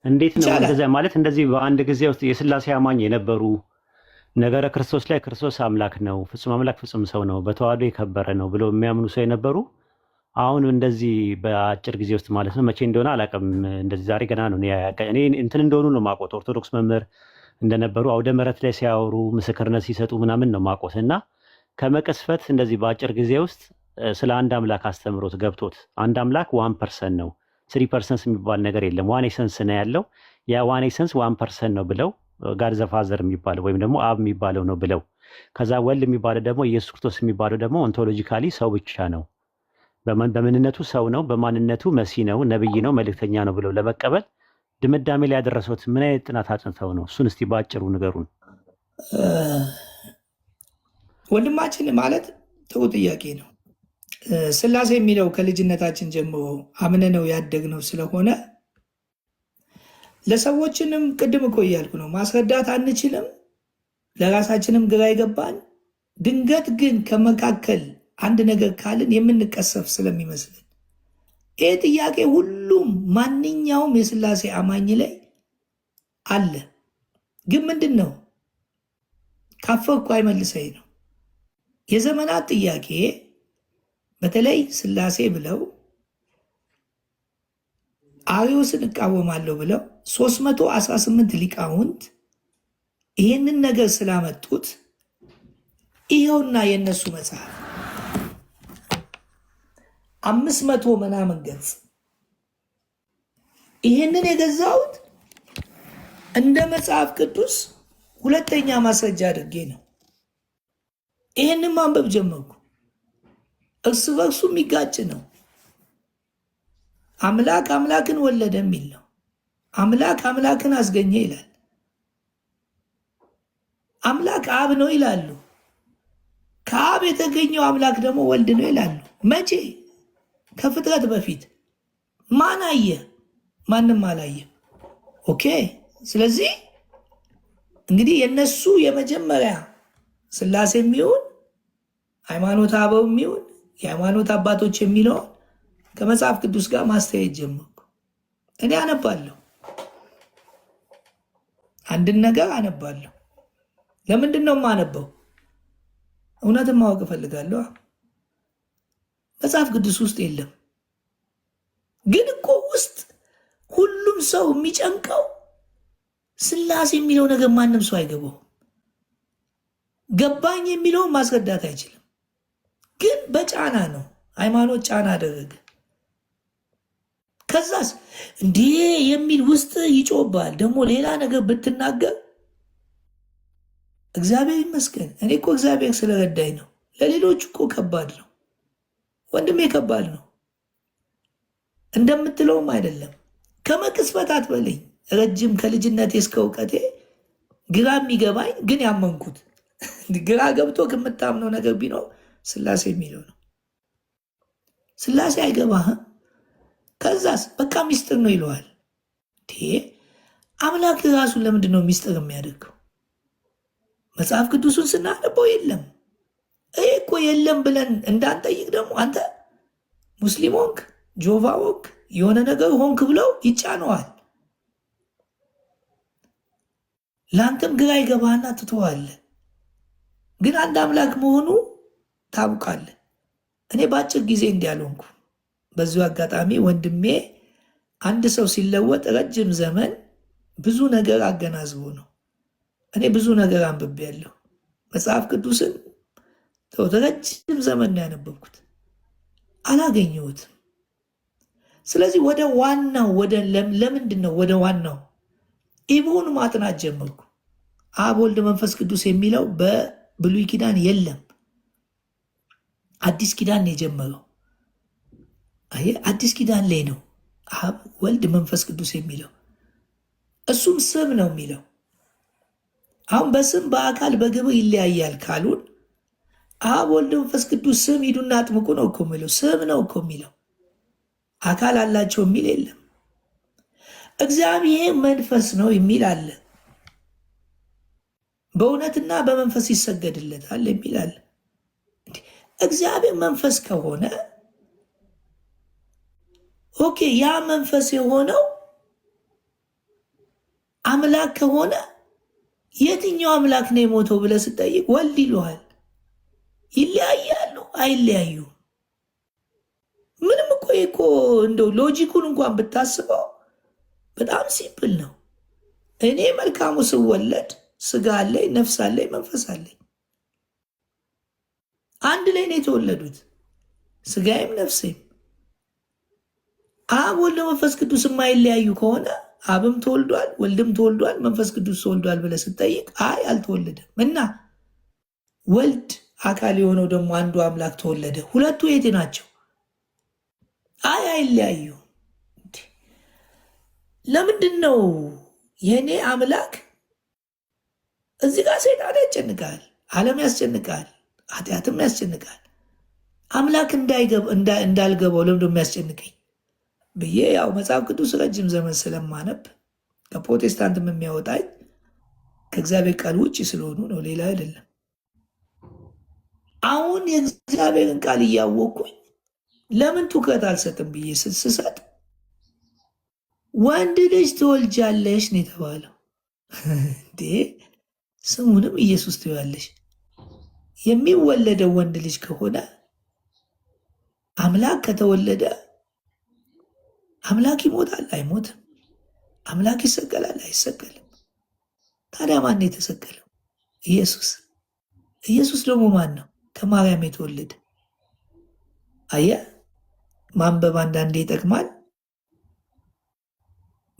እንዴት ነው ይቻላል። እንደዚያ ማለት? እንደዚህ በአንድ ጊዜ ውስጥ የሥላሴ አማኝ የነበሩ ነገረ ክርስቶስ ላይ ክርስቶስ አምላክ ነው፣ ፍጹም አምላክ ፍጹም ሰው ነው፣ በተዋህዶ የከበረ ነው ብለው የሚያምኑ ሰው የነበሩ አሁን እንደዚህ በአጭር ጊዜ ውስጥ ማለት ነው መቼ እንደሆነ አላውቅም። እንደዚህ ዛሬ ገና ነው እኔ እንትን እንደሆኑ ነው ማቆት ኦርቶዶክስ መምህር እንደነበሩ አውደ ምሕረት ላይ ሲያወሩ ምስክርነት ሲሰጡ ምናምን ነው ማቆት እና ከመቀስፈት እንደዚህ በአጭር ጊዜ ውስጥ ስለ አንድ አምላክ አስተምሮት ገብቶት አንድ አምላክ 1% ነው 3% የሚባል ነገር የለም ዋን ኤሰንስ ነው ያለው ያ ዋን ኤሰንስ 1% ነው ብለው ጋድ ዘፋዘር የሚባለው ወይም ደግሞ አብ የሚባለው ነው ብለው ከዛ ወልድ የሚባለው ደግሞ ኢየሱስ ክርስቶስ የሚባለው ደግሞ ኦንቶሎጂካሊ ሰው ብቻ ነው በምንነቱ ሰው ነው በማንነቱ መሲ ነው ነብይ ነው መልእክተኛ ነው ብለው ለመቀበል ድምዳሜ ላይ ያደረሱት ምን አይነት ጥናት አጥንተው ነው? እሱን እስቲ ባጭሩ ንገሩን። ወንድማችን ማለት ጥሩ ጥያቄ ነው። ሥላሴ የሚለው ከልጅነታችን ጀምሮ አምነነው ያደግነው ስለሆነ ለሰዎችንም ቅድም እኮ እያልኩ ነው ማስረዳት አንችልም፣ ለራሳችንም ግራ ይገባል። ድንገት ግን ከመካከል አንድ ነገር ካልን የምንቀሰፍ ስለሚመስልን ይህ ጥያቄ ሁሉም ማንኛውም የሥላሴ አማኝ ላይ አለ። ግን ምንድን ነው ካፈርኩ አይመልሰኝ ነው የዘመናት ጥያቄ። በተለይ ሥላሴ ብለው አርዮስን እቃወማለሁ ብለው 318 ሊቃውንት ይህንን ነገር ስላመጡት ይኸውና የእነሱ መጽሐፍ 500 ምናምን ገጽ። ይህንን የገዛሁት እንደ መጽሐፍ ቅዱስ ሁለተኛ ማስረጃ አድርጌ ነው። ይህንን ማንበብ ጀመርኩ። እርስ በርሱ የሚጋጭ ነው። አምላክ አምላክን ወለደ የሚል ነው። አምላክ አምላክን አስገኘ ይላል። አምላክ አብ ነው ይላሉ። ከአብ የተገኘው አምላክ ደግሞ ወልድ ነው ይላሉ። መቼ? ከፍጥረት በፊት። ማን አየ? ማንም አላየ። ኦኬ። ስለዚህ እንግዲህ የነሱ የመጀመሪያ ሥላሴ የሚሆን ሃይማኖት አበው የሚሆን የሃይማኖት አባቶች የሚለውን ከመጽሐፍ ቅዱስ ጋር ማስተያየት ጀመርኩ። እኔ አነባለሁ፣ አንድን ነገር አነባለሁ። ለምንድን ነው የማነበው? እውነትን ማወቅ እፈልጋለሁ። መጽሐፍ ቅዱስ ውስጥ የለም። ግን እኮ ውስጥ ሁሉም ሰው የሚጨንቀው ሥላሴ የሚለው ነገር ማንም ሰው አይገባውም። ገባኝ የሚለውን ማስረዳት አይችልም። ግን በጫና ነው። ሃይማኖት ጫና አደረገ። ከዛስ እንዲህ የሚል ውስጥ ይጮባል። ደግሞ ሌላ ነገር ብትናገር እግዚአብሔር ይመስገን። እኔ እኮ እግዚአብሔር ስለረዳኝ ነው። ለሌሎች እኮ ከባድ ነው ወንድሜ፣ ከባድ ነው። እንደምትለውም አይደለም። ከመቅስፈት አትበለኝ። ረጅም ከልጅነቴ እስከ እውቀቴ ግራ የሚገባኝ ግን ያመንኩት ግራ ገብቶ ከምታምነው ነገር ቢኖር ሥላሴ የሚለው ነው። ሥላሴ አይገባህም? ከዛስ በቃ ሚስጥር ነው ይለዋል። አምላክ ራሱን ለምንድን ነው ሚስጥር የሚያደርገው? መጽሐፍ ቅዱሱን ስናነበው የለም። ይህ እኮ የለም ብለን እንዳንጠይቅ ደግሞ አንተ ሙስሊም ሆንክ፣ ጆቫ ሆንክ፣ የሆነ ነገር ሆንክ ብለው ይጫነዋል። ለአንተም ግራ ይገባህና ትተዋለህ። ግን አንድ አምላክ መሆኑ ታውቃለህ። እኔ በአጭር ጊዜ እንዲያልሆንኩ በዚሁ አጋጣሚ ወንድሜ አንድ ሰው ሲለወጥ ረጅም ዘመን ብዙ ነገር አገናዝቦ ነው። እኔ ብዙ ነገር አንብቤያለሁ። መጽሐፍ ቅዱስን ረጅም ዘመን ነው ያነበብኩት፣ አላገኘሁትም። ስለዚህ ወደ ዋናው ለምንድን ነው ወደ ዋናው ኢብሩን ማጥናት ጀመርኩ። አብ ወልድ መንፈስ ቅዱስ የሚለው በብሉይ ኪዳን የለም። አዲስ ኪዳን ነው የጀመረው። አዲስ ኪዳን ላይ ነው አብ ወልድ መንፈስ ቅዱስ የሚለው። እሱም ስም ነው የሚለው። አሁን በስም በአካል በግብር ይለያያል ካሉን አብ ወልድ መንፈስ ቅዱስ ስም ሂዱና አጥምቁ ነው እኮ የሚለው። ስም ነው እኮ የሚለው። አካል አላቸው የሚል የለም። እግዚአብሔር መንፈስ ነው የሚል አለ። በእውነትና በመንፈስ ይሰገድለታል የሚል አለ። እግዚአብሔር መንፈስ ከሆነ ኦኬ፣ ያ መንፈስ የሆነው አምላክ ከሆነ የትኛው አምላክ ነው የሞተው ብለህ ስጠይቅ ወልድ ይሉሃል። ይለያያሉ? አይለያዩ። ምንም እኮ እንደው ሎጂኩን እንኳን ብታስበው በጣም ሲምፕል ነው። እኔ መልካሙ ስወለድ ስጋ አለኝ፣ ነፍስ አለኝ፣ መንፈስ አለኝ። አንድ ላይ ነው የተወለዱት ስጋዬም ነፍሴም። አብ ወልድ መንፈስ ቅዱስ የማይለያዩ ከሆነ አብም ተወልዷል፣ ወልድም ተወልዷል፣ መንፈስ ቅዱስ ተወልዷል ብለህ ስጠይቅ አይ አልተወለደም። እና ወልድ አካል የሆነው ደግሞ አንዱ አምላክ ተወለደ። ሁለቱ የት ናቸው? አይ አይለያዩ። ለምንድን ነው የእኔ አምላክ እዚህ ጋር ሰይጣን ያስጨንቃል፣ ዓለም ያስጨንቃል፣ ኃጢአትም ያስጨንቃል። አምላክ እንዳልገባው ለምንድን ነው የሚያስጨንቀኝ ብዬ ያው መጽሐፍ ቅዱስ ረጅም ዘመን ስለማነብ ከፕሮቴስታንትም የሚያወጣኝ ከእግዚአብሔር ቃል ውጭ ስለሆኑ ነው፣ ሌላ አይደለም። አሁን የእግዚአብሔርን ቃል እያወቅኩኝ ለምን ትኩረት አልሰጥም ብዬ ስሰጥ ወንድ ልጅ ትወልጃለሽ ነው የተባለው። እንዴ ስሙንም ኢየሱስ ትይዋለሽ። የሚወለደው ወንድ ልጅ ከሆነ አምላክ ከተወለደ አምላክ ይሞታል? አይሞትም። አምላክ ይሰቀላል? አይሰቀልም። ታዲያ ማን የተሰቀለው? ኢየሱስ። ኢየሱስ ደግሞ ማን ነው? ከማርያም የተወለደ። አየህ፣ ማንበብ አንዳንዴ ይጠቅማል።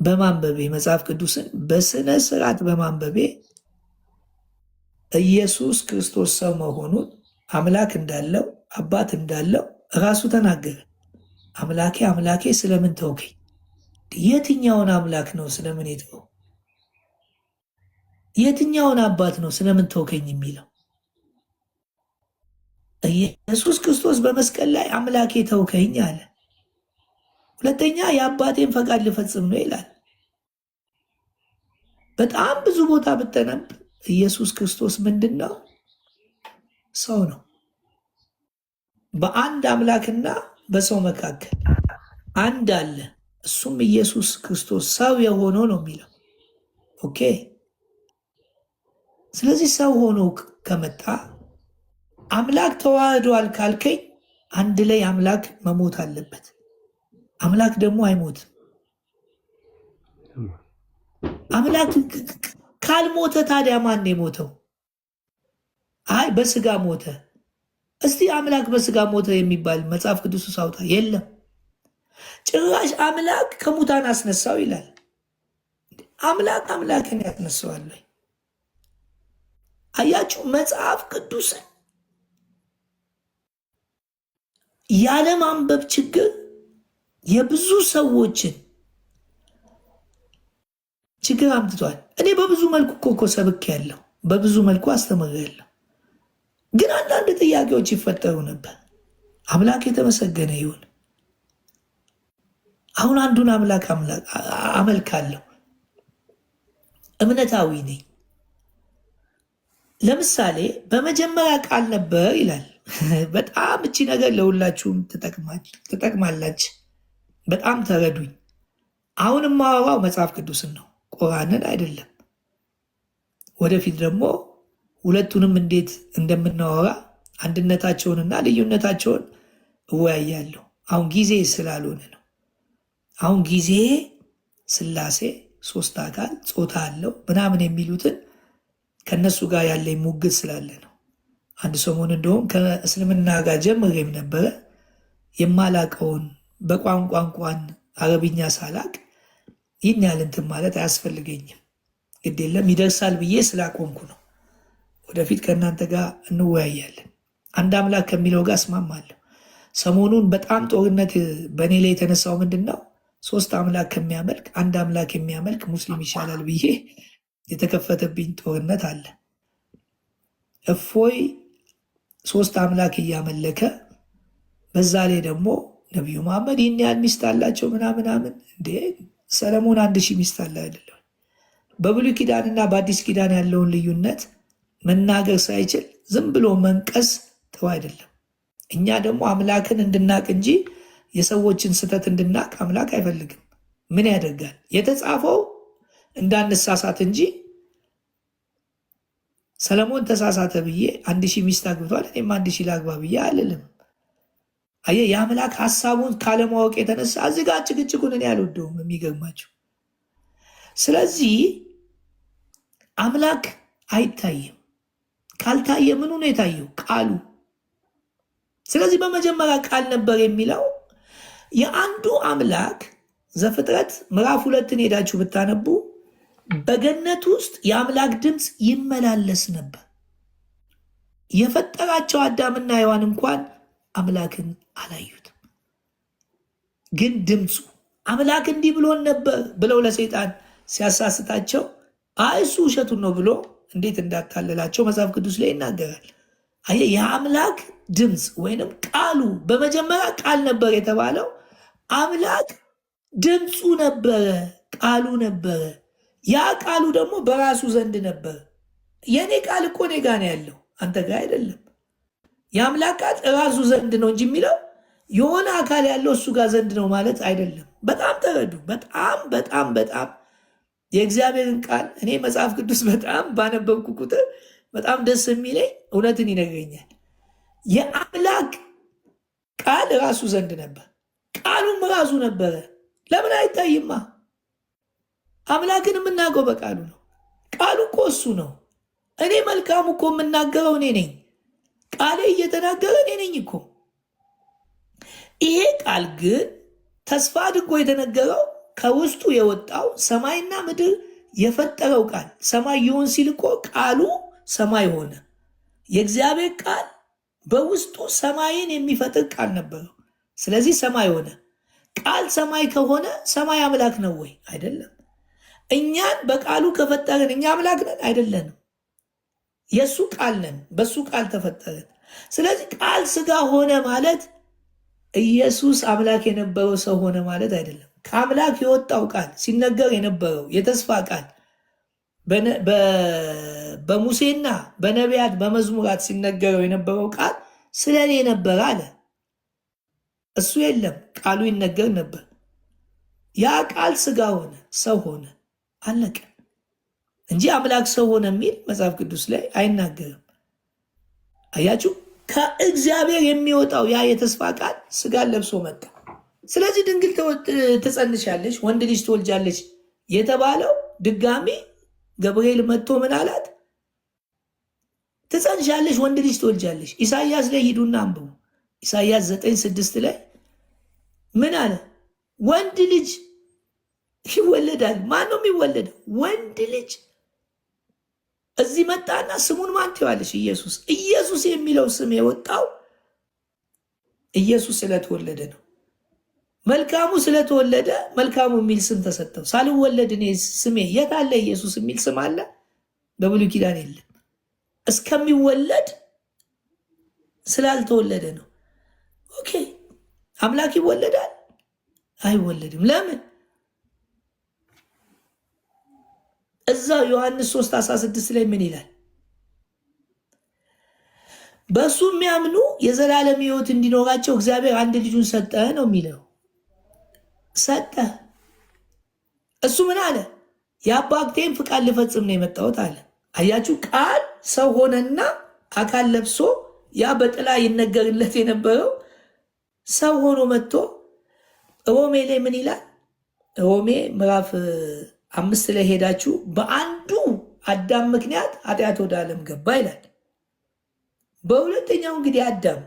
በማንበቤ መጽሐፍ ቅዱስን በስነ ስርዓት በማንበቤ ኢየሱስ ክርስቶስ ሰው መሆኑን አምላክ እንዳለው አባት እንዳለው ራሱ ተናገረ። አምላኬ አምላኬ ስለምን ተውከኝ? የትኛውን አምላክ ነው ስለምን የተወው? የትኛውን አባት ነው ስለምን ተውከኝ የሚለው? ኢየሱስ ክርስቶስ በመስቀል ላይ አምላኬ ተውከኝ አለ። ሁለተኛ የአባቴን ፈቃድ ልፈጽም ነው ይላል። በጣም ብዙ ቦታ ብትነብ ኢየሱስ ክርስቶስ ምንድን ነው? ሰው ነው። በአንድ አምላክና በሰው መካከል አንድ አለ፣ እሱም ኢየሱስ ክርስቶስ ሰው የሆነው ነው የሚለው። ኦኬ። ስለዚህ ሰው ሆኖ ከመጣ አምላክ ተዋህዷል ካልከኝ አንድ ላይ አምላክ መሞት አለበት። አምላክ ደግሞ አይሞትም። አምላክ ካልሞተ ታዲያ ማን የሞተው? አይ በስጋ ሞተ። እስቲ አምላክ በስጋ ሞተ የሚባል መጽሐፍ ቅዱስ ውስጥ አውጣ። የለም። ጭራሽ አምላክ ከሙታን አስነሳው ይላል። አምላክ አምላክን ያስነሳዋል ወይ? አያችሁ፣ መጽሐፍ ቅዱስን ያለማንበብ ችግር የብዙ ሰዎችን ችግር አምጥቷል። እኔ በብዙ መልኩ እኮ ሰብክ ያለው በብዙ መልኩ አስተምር ያለው፣ ግን አንዳንድ ጥያቄዎች ይፈጠሩ ነበር። አምላክ የተመሰገነ ይሁን። አሁን አንዱን አምላክ አመልካለሁ፣ እምነታዊ ነኝ። ለምሳሌ በመጀመሪያ ቃል ነበር ይላል። በጣም እቺ ነገር ለሁላችሁም ትጠቅማላች። በጣም ተረዱኝ። አሁን የማወራው መጽሐፍ ቅዱስን ነው፣ ቁርአንን አይደለም። ወደፊት ደግሞ ሁለቱንም እንዴት እንደምናወራ አንድነታቸውንና ልዩነታቸውን እወያያለሁ። አሁን ጊዜ ስላልሆነ ነው። አሁን ጊዜ ስላሴ ሶስት አካል ጾታ አለው ምናምን የሚሉትን ከነሱ ጋር ያለኝ ሙግት ስላለ ነው። አንድ ሰሞን እንደውም ከእስልምና ጋር ጀምሬም ነበረ። የማላቀውን በቋንቋ እንኳን አረብኛ ሳላቅ ይህን ያህል እንትን ማለት አያስፈልገኝም። ግድ የለም ይደርሳል ብዬ ስላቆምኩ ነው። ወደፊት ከእናንተ ጋር እንወያያለን። አንድ አምላክ ከሚለው ጋር እስማማለሁ። ሰሞኑን በጣም ጦርነት በእኔ ላይ የተነሳው ምንድን ነው? ሶስት አምላክ ከሚያመልክ አንድ አምላክ የሚያመልክ ሙስሊም ይሻላል ብዬ የተከፈተብኝ ጦርነት አለ። እፎይ ሶስት አምላክ እያመለከ በዛ ላይ ደግሞ ነቢዩ መሐመድ ይህን ያህል ሚስት አላቸው ምናምናምን። እንዴ ሰለሞን 1000 ሚስት አለ አይደለም? በብሉይ ኪዳንና በአዲስ ኪዳን ያለውን ልዩነት መናገር ሳይችል ዝም ብሎ መንቀስ ጥሩ አይደለም። እኛ ደግሞ አምላክን እንድናቅ እንጂ የሰዎችን ስህተት እንድናቅ አምላክ አይፈልግም። ምን ያደርጋል? የተጻፈው እንዳንሳሳት እንጂ ሰለሞን ተሳሳተ ብዬ 1000 ሚስት አግብቷል እኔም 1000 ላግባ ብዬ አልልም። አየህ፣ የአምላክ ሐሳቡን ካለማወቅ የተነሳ እዚህ ጋር ጭቅጭቁን እኔ አልወደውም። የሚገርማቸው ስለዚህ አምላክ አይታይም። ካልታየ ምኑ ነው የታየው? ቃሉ። ስለዚህ በመጀመሪያ ቃል ነበር የሚለው የአንዱ አምላክ ዘፍጥረት ምዕራፍ 2 ሄዳችሁ ብታነቡ በገነት ውስጥ የአምላክ ድምፅ ይመላለስ ነበር። የፈጠራቸው አዳምና ሔዋን እንኳን አምላክን አላዩትም። ግን ድምፁ አምላክ እንዲህ ብሎን ነበር ብለው ለሰይጣን ሲያሳስታቸው እሱ ውሸቱን ነው ብሎ እንዴት እንዳታለላቸው መጽሐፍ ቅዱስ ላይ ይናገራል። አየህ፣ የአምላክ ድምፅ ወይንም ቃሉ በመጀመሪያ ቃል ነበር የተባለው አምላክ ድምፁ ነበረ፣ ቃሉ ነበረ። ያ ቃሉ ደግሞ በራሱ ዘንድ ነበር። የእኔ ቃል እኮ እኔ ጋ ነው ያለው፣ አንተ ጋር አይደለም። የአምላክ ቃል ራሱ ዘንድ ነው እንጂ የሚለው የሆነ አካል ያለው እሱ ጋር ዘንድ ነው ማለት አይደለም። በጣም ተረዱ። በጣም በጣም በጣም የእግዚአብሔርን ቃል እኔ መጽሐፍ ቅዱስ በጣም ባነበብኩ ቁጥር በጣም ደስ የሚለኝ እውነትን ይነግረኛል። የአምላክ ቃል ራሱ ዘንድ ነበር፣ ቃሉም ራሱ ነበረ። ለምን አይታይማ? አምላክን የምናውቀው በቃሉ ነው። ቃሉ እኮ እሱ ነው። እኔ መልካሙ እኮ የምናገረው እኔ ነኝ። ቃሌ እየተናገረ እኔ ነኝ እኮ። ይሄ ቃል ግን ተስፋ አድርጎ የተነገረው ከውስጡ የወጣው ሰማይና ምድር የፈጠረው ቃል። ሰማይ ይሁን ሲል እኮ ቃሉ ሰማይ ሆነ። የእግዚአብሔር ቃል በውስጡ ሰማይን የሚፈጥር ቃል ነበረው። ስለዚህ ሰማይ ሆነ። ቃል ሰማይ ከሆነ ሰማይ አምላክ ነው ወይ? አይደለም። እኛን በቃሉ ከፈጠረን እኛ አምላክ ነን? አይደለንም። የእሱ ቃል ነን፣ በሱ ቃል ተፈጠረን። ስለዚህ ቃል ስጋ ሆነ ማለት ኢየሱስ አምላክ የነበረው ሰው ሆነ ማለት አይደለም። ከአምላክ የወጣው ቃል ሲነገር የነበረው የተስፋ ቃል በሙሴና በነቢያት በመዝሙራት ሲነገረው የነበረው ቃል ስለ እኔ ነበር አለ። እሱ የለም፣ ቃሉ ይነገር ነበር። ያ ቃል ስጋ ሆነ፣ ሰው ሆነ፣ አለቀ እንጂ አምላክ ሰው ሆነ የሚል መጽሐፍ ቅዱስ ላይ አይናገርም። አያችሁ፣ ከእግዚአብሔር የሚወጣው ያ የተስፋ ቃል ስጋን ለብሶ መጣ። ስለዚህ ድንግል ትጸንሻለሽ፣ ወንድ ልጅ ትወልጃለሽ የተባለው ድጋሚ ገብርኤል መጥቶ ምን አላት? ትጸንሻለሽ፣ ወንድ ልጅ ትወልጃለሽ። ኢሳይያስ ላይ ሂዱና አንብቡ። ኢሳይያስ 9:6 ላይ ምን አለ? ወንድ ልጅ ይወለዳል። ማን ነው የሚወለደው? ወንድ ልጅ። እዚህ መጣና ስሙን ማን ትይዋለሽ? ኢየሱስ። ኢየሱስ የሚለው ስም የወጣው ኢየሱስ ስለተወለደ ነው። መልካሙ ስለተወለደ መልካሙ የሚል ስም ተሰጠው። ሳልወለድ እኔ ስሜ የት አለ? ኢየሱስ የሚል ስም አለ? በብሉይ ኪዳን የለም። እስከሚወለድ ስላልተወለደ ነው። ኦኬ፣ አምላክ ይወለዳል? አይወለድም። ለምን? እዛው ዮሐንስ 3:16 ላይ ምን ይላል? በእሱ የሚያምኑ የዘላለም ሕይወት እንዲኖራቸው እግዚአብሔር አንድ ልጁን ሰጠ ነው የሚለው። ሰጠ። እሱ ምን አለ? የአባቴን ፍቃድ ልፈጽም ነው የመጣሁት አለ። አያችሁ፣ ቃል ሰው ሆነና አካል ለብሶ ያ በጥላ ይነገርለት የነበረው ሰው ሆኖ መጥቶ ሮሜ ላይ ምን ይላል? ሮሜ ምዕራፍ 5 ላይ ሄዳችሁ በአንዱ አዳም ምክንያት ኃጢአት ወደ ዓለም ገባ ይላል። በሁለተኛው እንግዲህ አዳም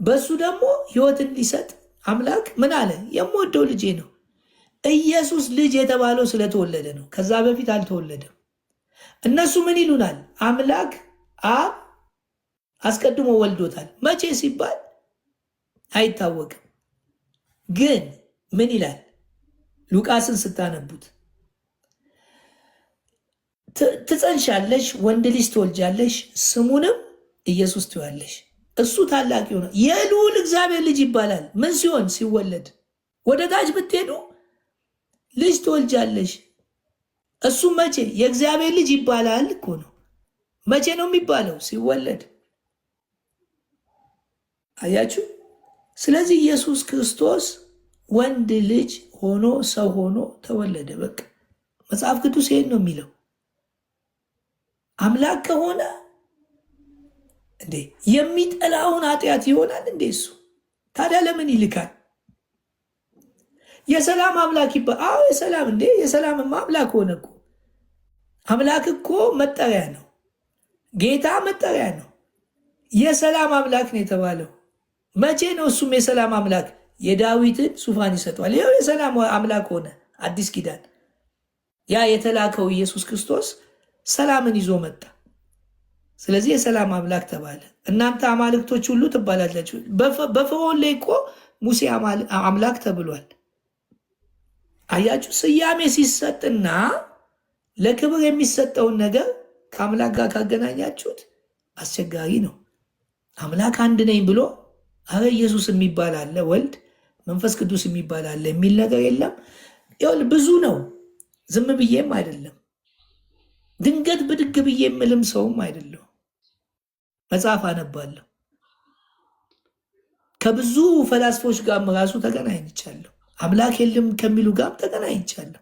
በሱ ደግሞ ሕይወትን ሊሰጥ አምላክ ምን አለ? የምወደው ልጄ ነው። ኢየሱስ ልጅ የተባለው ስለተወለደ ነው። ከዛ በፊት አልተወለደም። እነሱ ምን ይሉናል? አምላክ አብ አስቀድሞ ወልዶታል። መቼ ሲባል አይታወቅም። ግን ምን ይላል? ሉቃስን ስታነቡት ትጸንሻለሽ፣ ወንድ ልጅ ትወልጃለሽ፣ ስሙንም ኢየሱስ ትይዋለሽ። እሱ ታላቅ ይሆነ የልዑል እግዚአብሔር ልጅ ይባላል። ምን ሲሆን? ሲወለድ። ወደ ታች ብትሄዱ ልጅ ትወልጃለሽ። እሱ መቼ? የእግዚአብሔር ልጅ ይባላል እኮ ነው። መቼ ነው የሚባለው? ሲወለድ። አያችሁ። ስለዚህ ኢየሱስ ክርስቶስ ወንድ ልጅ ሆኖ ሰው ሆኖ ተወለደ። በቃ መጽሐፍ ቅዱስ ይሄን ነው የሚለው። አምላክ ከሆነ እንዴ የሚጠላውን ኃጢአት ይሆናል እንዴ? እሱ ታዲያ ለምን ይልካል? የሰላም አምላክ አዎ የሰላም እንዴ የሰላምማ አምላክ ሆነ እኮ። አምላክ እኮ መጠሪያ ነው። ጌታ መጠሪያ ነው። የሰላም አምላክ ነው የተባለው መቼ ነው? እሱም የሰላም አምላክ የዳዊትን ዙፋን ይሰጠዋል። ይኸው የሰላም አምላክ ሆነ። አዲስ ኪዳን ያ የተላከው ኢየሱስ ክርስቶስ ሰላምን ይዞ መጣ። ስለዚህ የሰላም አምላክ ተባለ። እናንተ አማልክቶች ሁሉ ትባላላችሁ። በፈርዖን ላይ እኮ ሙሴ አምላክ ተብሏል። አያችሁ፣ ስያሜ ሲሰጥና ለክብር የሚሰጠውን ነገር ከአምላክ ጋር ካገናኛችሁት አስቸጋሪ ነው። አምላክ አንድ ነኝ ብሎ አረ ኢየሱስ የሚባል አለ፣ ወልድ መንፈስ ቅዱስ የሚባል አለ የሚል ነገር የለም። ይኸውልህ ብዙ ነው። ዝም ብዬም አይደለም፣ ድንገት ብድግ ብዬ የምልም ሰውም አይደለሁ። መጽሐፍ አነባለሁ። ከብዙ ፈላስፎች ጋር ራሱ ተገናኝቻለሁ። አምላክ የለም ከሚሉ ጋር ተገናኝቻለሁ።